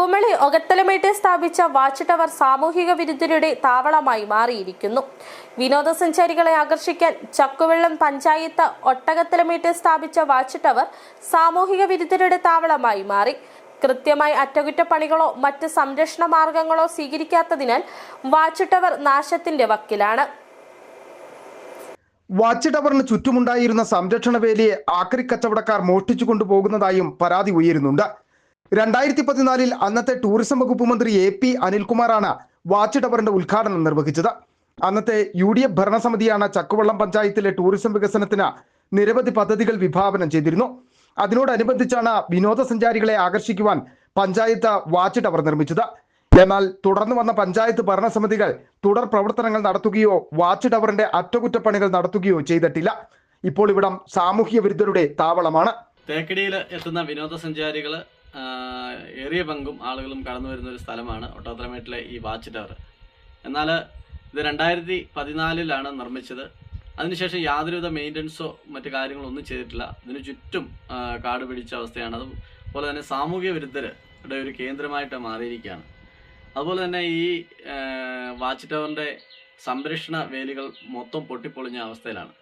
കുമളി ഒകത്തലമേട്ടിൽ സ്ഥാപിച്ച watch tower സാമൂഹിക വിരുദ്ധരുടെ താവളമായി മാറിയിരിക്കുന്നു. വിനോദസഞ്ചാരികളെ ആകർഷിക്കാൻ ചക്കുവെള്ളം പഞ്ചായത്ത് ഒട്ടകത്തലമേട്ടിൽ സ്ഥാപിച്ച വാച്ച് ടവർ സാമൂഹിക വിരുദ്ധരുടെ താവളമായി മാറി. കൃത്യമായി അറ്റകുറ്റപ്പണികളോ മറ്റ് സംരക്ഷണ മാർഗങ്ങളോ സ്വീകരിക്കാത്തതിനാൽ വാച്ച് ടവർ നാശത്തിന്റെ വക്കിലാണ്. വാച്ച് ടവറിന് ചുറ്റുമുണ്ടായിരുന്ന സംരക്ഷണ വേലിയെ ആക്രി കച്ചവടക്കാർ മോഷ്ടിച്ചു കൊണ്ടുപോകുന്നതായും പരാതി ഉയരുന്നുണ്ട്. 2014 അന്നത്തെ ടൂറിസം വകുപ്പ് മന്ത്രി AP അനിൽകുമാറാണ് വാച്ച് ടവറിന്റെ ഉദ്ഘാടനം നിർവഹിച്ചത്. അന്നത്തെ UDF ഭരണസമിതിയാണ് ചക്കുവള്ളം പഞ്ചായത്തിലെ ടൂറിസം വികസനത്തിന് നിരവധി പദ്ധതികൾ വിഭാവനം ചെയ്തിരുന്നു. അതിനോടനുബന്ധിച്ചാണ് വിനോദസഞ്ചാരികളെ ആകർഷിക്കുവാൻ പഞ്ചായത്ത് വാച്ച് ടവർ നിർമ്മിച്ചത്. എന്നാൽ തുടർന്ന് വന്ന പഞ്ചായത്ത് ഭരണസമിതികൾ തുടർ പ്രവർത്തനങ്ങൾ നടത്തുകയോ വാച്ച് ടവറിന്റെ അറ്റകുറ്റപ്പണികൾ നടത്തുകയോ ചെയ്തിട്ടില്ല. ഇപ്പോൾ ഇവിടം സാമൂഹ്യ വിരുദ്ധരുടെ താവളമാണ്. തേക്കടിയിൽ എത്തുന്ന വിനോദസഞ്ചാരികൾ ഏറിയ പങ്കും ആളുകളും കടന്നു വരുന്ന ഒരു സ്ഥലമാണ് ഒട്ടകത്തലമേട്ടിലെ ഈ വാച്ച് ടവർ. എന്നാൽ ഇത് 2014 നിർമ്മിച്ചത്. അതിനുശേഷം യാതൊരുവിധ മെയിൻ്റനൻസോ മറ്റു കാര്യങ്ങളോ ഒന്നും ചെയ്തിട്ടില്ല. ഇതിനു ചുറ്റും കാട് പിടിച്ച അവസ്ഥയാണ്. അതുപോലെ തന്നെ സാമൂഹ്യ വിരുദ്ധരുടെ ഒരു കേന്ദ്രമായിട്ട് മാറിയിരിക്കുകയാണ്. അതുപോലെ തന്നെ ഈ വാച്ച് ടവറിൻ്റെ സംരക്ഷണ വേലികൾ മൊത്തം പൊട്ടിപ്പൊളിഞ്ഞ അവസ്ഥയിലാണ്.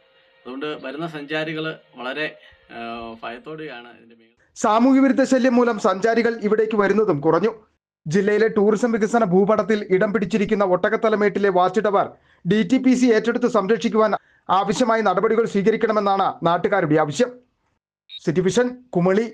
അതുകൊണ്ട് വരുന്ന സഞ്ചാരികൾ വളരെ ഭയത്തോടെയാണ് ഇതിൻ്റെ മേൽ. സാമൂഹ്യ വിരുദ്ധ ശല്യം മൂലം സഞ്ചാരികൾ ഇവിടേക്ക് വരുന്നതും കുറഞ്ഞു. ജില്ലയിലെ ടൂറിസം വികസന ഭൂപടത്തിൽ ഇടം പിടിച്ചിരിക്കുന്ന ഒട്ടകത്തലമേട്ടിലെ വാച്ച് ടവർ DTPC ഏറ്റെടുത്ത് സംരക്ഷിക്കുവാൻ ആവശ്യമായ നടപടികൾ സ്വീകരിക്കണമെന്നാണ് നാട്ടുകാരുടെ ആവശ്യം. City vision, Kumily.